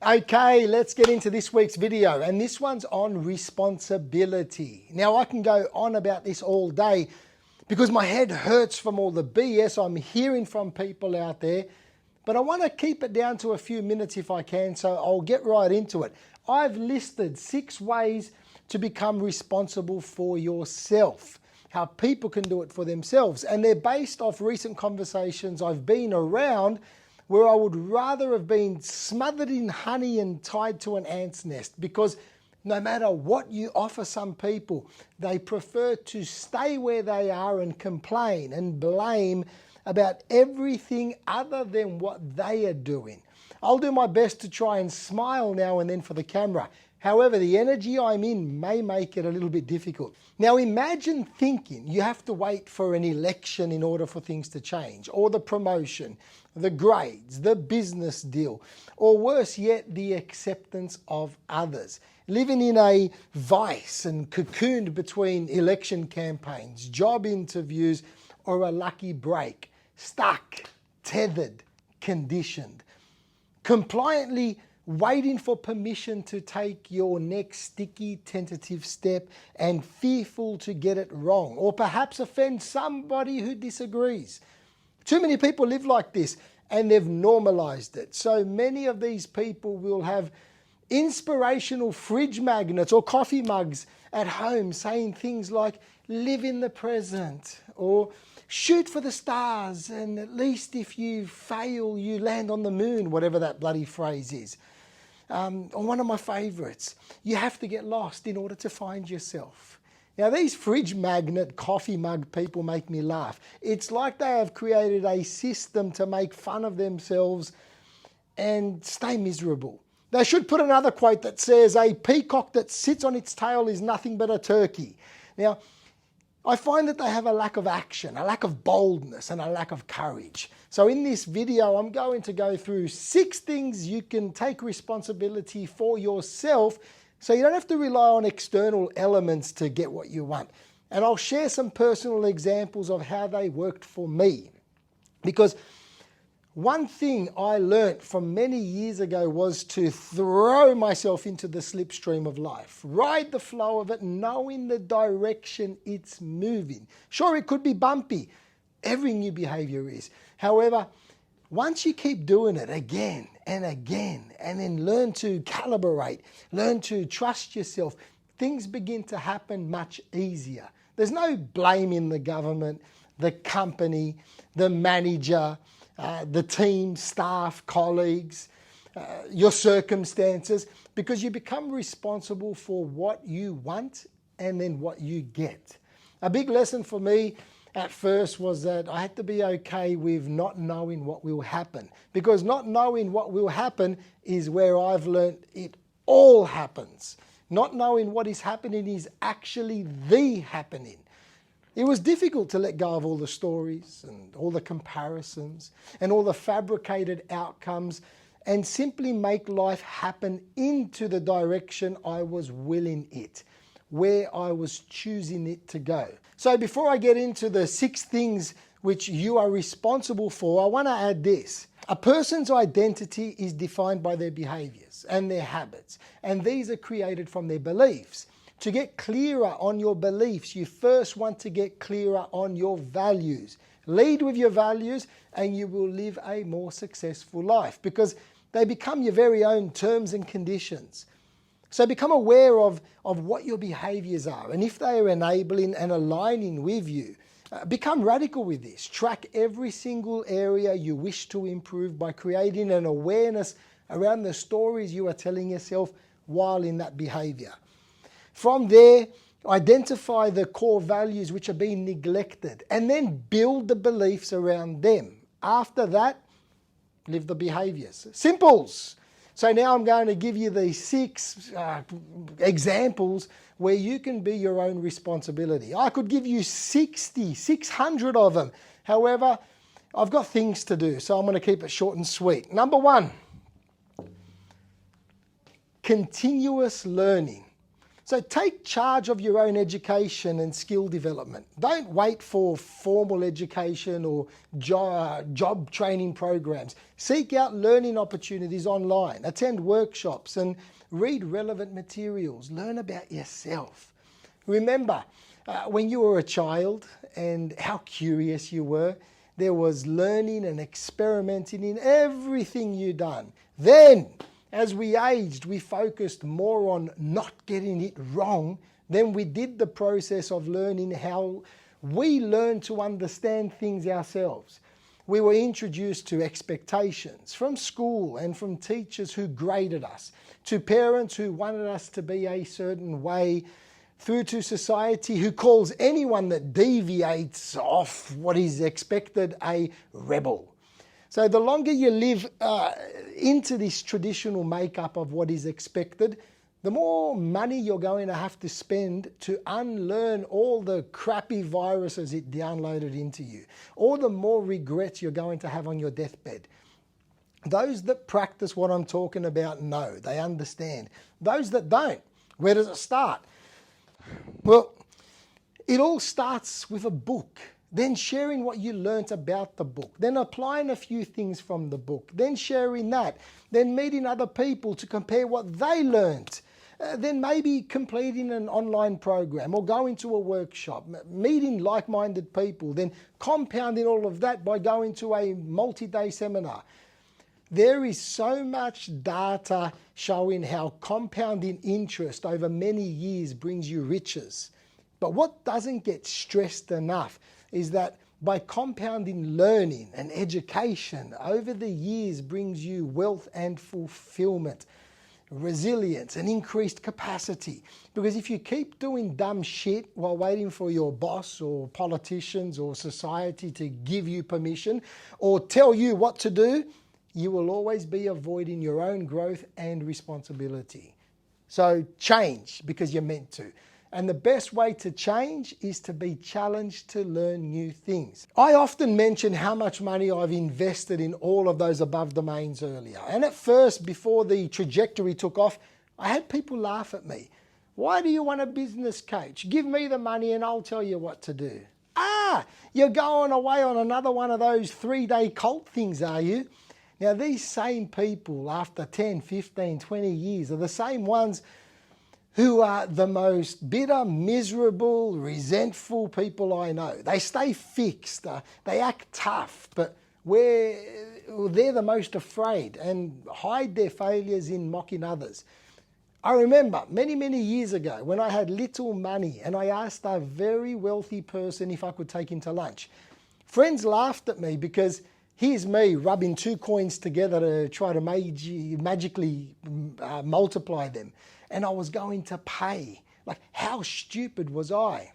Okay, let's get into this week's video, and this one's on responsibility. Now, I can go on about this all day because my head hurts from all the BS I'm hearing from people out there, but I want to keep it down to a few minutes if I can, so I'll get right into it. I've listed 6 ways to become responsible for yourself, how people can do it for themselves, and they're based off recent conversations I've been around where I would rather have been smothered in honey and tied to an ant's nest, because no matter what you offer some people, they prefer to stay where they are and complain and blame about everything other than what they are doing. I'll do my best to try and smile now and then for the camera. However, the energy I'm in may make it a little bit difficult. Now imagine thinking you have to wait for an election in order for things to change, or the promotion, the grades, the business deal, or worse yet, the acceptance of others. Living in a vice and cocooned between election campaigns, job interviews, or a lucky break. Stuck, tethered, conditioned. Compliantly waiting for permission to take your next sticky, tentative step and fearful to get it wrong, or perhaps offend somebody who disagrees. Too many people live like this, and they've normalized it. So many of these people will have inspirational fridge magnets or coffee mugs at home saying things like, live in the present, or shoot for the stars, and at least if you fail, you land on the moon, whatever that bloody phrase is. Or one of my favorites, you have to get lost in order to find yourself. Now, these fridge magnet coffee mug people make me laugh. It's like they have created a system to make fun of themselves and stay miserable. They should put another quote that says, a peacock that sits on its tail is nothing but a turkey. Now, I find that they have a lack of action, a lack of boldness, and a lack of courage. So in this video, I'm going to go through 6 things you can take responsibility for yourself so you don't have to rely on external elements to get what you want. And I'll share some personal examples of how they worked for me. Because one thing I learnt from many years ago was to throw myself into the slipstream of life. Ride the flow of it, knowing the direction it's moving. Sure, it could be bumpy. Every new behavior is. However, once you keep doing it again and again, and then learn to calibrate, learn to trust yourself, things begin to happen much easier. There's no blame in the government, the company, the manager, the team, staff, colleagues, your circumstances, because you become responsible for what you want and then what you get. A big lesson for me at first was that I had to be okay with not knowing what will happen, because not knowing what will happen is where I've learned it all happens. Not knowing what is happening is actually the happening. It was difficult to let go of all the stories and all the comparisons and all the fabricated outcomes and simply make life happen into the direction I was willing it, where I was choosing it to go. So before I get into the 6 things which you are responsible for, I want to add this. A person's identity is defined by their behaviors and their habits, and these are created from their beliefs. To get clearer on your beliefs, you first want to get clearer on your values. Lead with your values and you will live a more successful life, because they become your very own terms and conditions. So become aware of what your behaviors are, and if they are enabling and aligning with you. Become radical with this. Track every single area you wish to improve by creating an awareness around the stories you are telling yourself while in that behavior. From there, identify the core values which are being neglected, and then build the beliefs around them. After that, live the behaviors. Simples. So now I'm going to give you these 6 examples where you can be your own responsibility. I could give you 600 of them. However, I've got things to do, so I'm going to keep it short and sweet. Number 1, continuous learning. So take charge of your own education and skill development. Don't wait for formal education or job training programs. Seek out learning opportunities online. Attend workshops and read relevant materials. Learn about yourself. Remember, when you were a child and how curious you were, there was learning and experimenting in everything you done. Then, as we aged, we focused more on not getting it wrong than we did the process of learning how we learn to understand things ourselves. We were introduced to expectations from school and from teachers who graded us, to parents who wanted us to be a certain way, through to society who calls anyone that deviates off what is expected a rebel. So the longer you live into this traditional makeup of what is expected, the more money you're going to have to spend to unlearn all the crappy viruses it downloaded into you, or the more regrets you're going to have on your deathbed. Those that practice what I'm talking about know, they understand. Those that don't, where does it start? Well, it all starts with a book, then sharing what you learnt about the book, then applying a few things from the book, then sharing that, then meeting other people to compare what they learnt, then maybe completing an online program or going to a workshop, meeting like-minded people, then compounding all of that by going to a multi-day seminar. There is so much data showing how compounding interest over many years brings you riches. But what doesn't get stressed enough is that by compounding learning and education over the years brings you wealth and fulfillment, resilience and increased capacity. Because if you keep doing dumb shit while waiting for your boss or politicians or society to give you permission or tell you what to do, you will always be avoiding your own growth and responsibility. So change because you're meant to. And the best way to change is to be challenged to learn new things. I often mention how much money I've invested in all of those above domains earlier. And at first, before the trajectory took off, I had people laugh at me. Why do you want a business coach? Give me the money and I'll tell you what to do. You're going away on another one of those 3-day cult things, are you? Now, these same people, after 10, 15, 20 years, are the same ones who are the most bitter, miserable, resentful people I know. They stay fixed, they act tough, but they're the most afraid and hide their failures in mocking others. I remember many, many years ago when I had little money and I asked a very wealthy person if I could take him to lunch. Friends laughed at me because here's me rubbing 2 coins together to try to magically multiply them. And I was going to pay. Like, how stupid was I?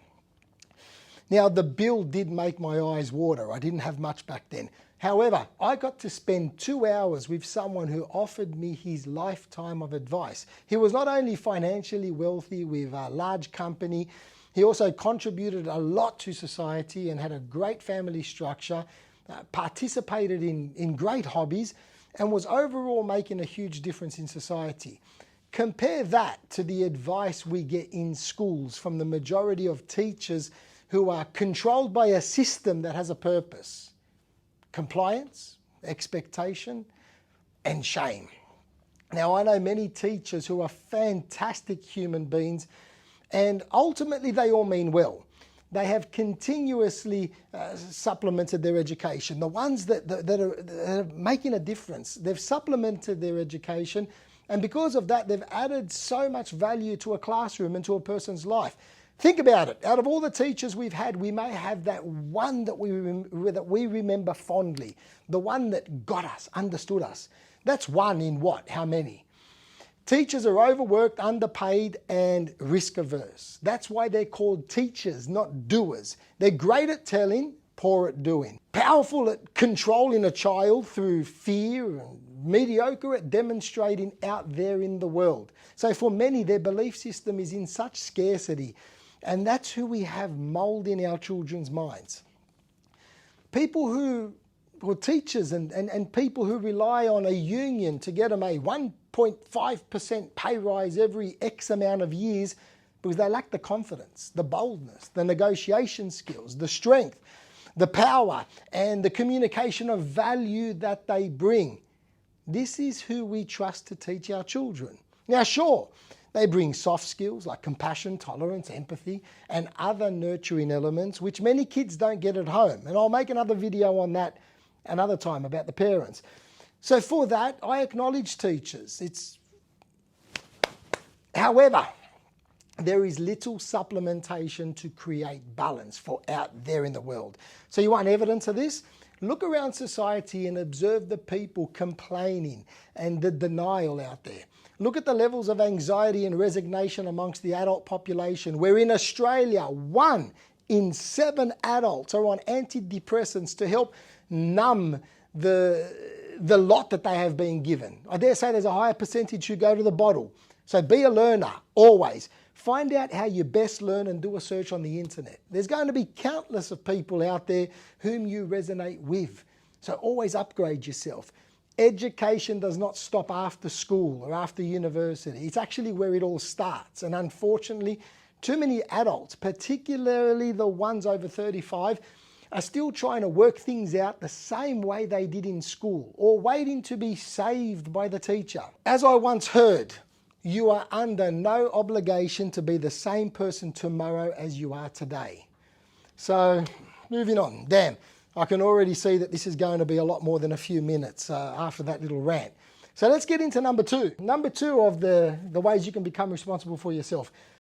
Now, the bill did make my eyes water. I didn't have much back then. However, I got to spend 2 hours with someone who offered me his lifetime of advice. He was not only financially wealthy with a large company, he also contributed a lot to society and had a great family structure, participated in great hobbies, and was overall making a huge difference in society. Compare that to the advice we get in schools from the majority of teachers who are controlled by a system that has a purpose: compliance, expectation, and shame. Now, I know many teachers who are fantastic human beings, and ultimately they all mean well. They have continuously supplemented their education. The ones that are making a difference, they've supplemented their education, and because of that, they've added so much value to a classroom and to a person's life. Think about it. Out of all the teachers we've had, we may have that one that we remember fondly, the one that got us, understood us. That's one in what? How many? Teachers are overworked, underpaid, and risk-averse. That's why they're called teachers, not doers. They're great at telling, poor at doing. Powerful at controlling a child through fear, and mediocre at demonstrating out there in the world. So for many, their belief system is in such scarcity, and that's who we have molding our children's minds. People who, or teachers and people who rely on a union to get them a 1.5% pay rise every X amount of years because they lack the confidence, the boldness, the negotiation skills, the strength, the power, and the communication of value that they bring. This is who we trust to teach our children. Now, sure, they bring soft skills like compassion, tolerance, empathy, and other nurturing elements, which many kids don't get at home. And I'll make another video on that another time about the parents. So for that, I acknowledge teachers. However, there is little supplementation to create balance for out there in the world. So you want evidence of this? Look around society and observe the people complaining and the denial out there. Look at the levels of anxiety and resignation amongst the adult population, where in Australia, 1 in 7 adults are on antidepressants to help numb the lot that they have been given. I dare say there's a higher percentage who go to the bottle. So be a learner, always. Find out how you best learn and do a search on the internet. There's going to be countless of people out there whom you resonate with. So always upgrade yourself. Education does not stop after school or after university. It's actually where it all starts. And unfortunately, too many adults, particularly the ones over 35, are still trying to work things out the same way they did in school, or waiting to be saved by the teacher. As I once heard, you are under no obligation to be the same person tomorrow as you are today. So, moving on. Damn, I can already see that this is going to be a lot more than a few minutes after that little rant. So let's get into number 2. Number 2 of the ways you can become responsible for yourself.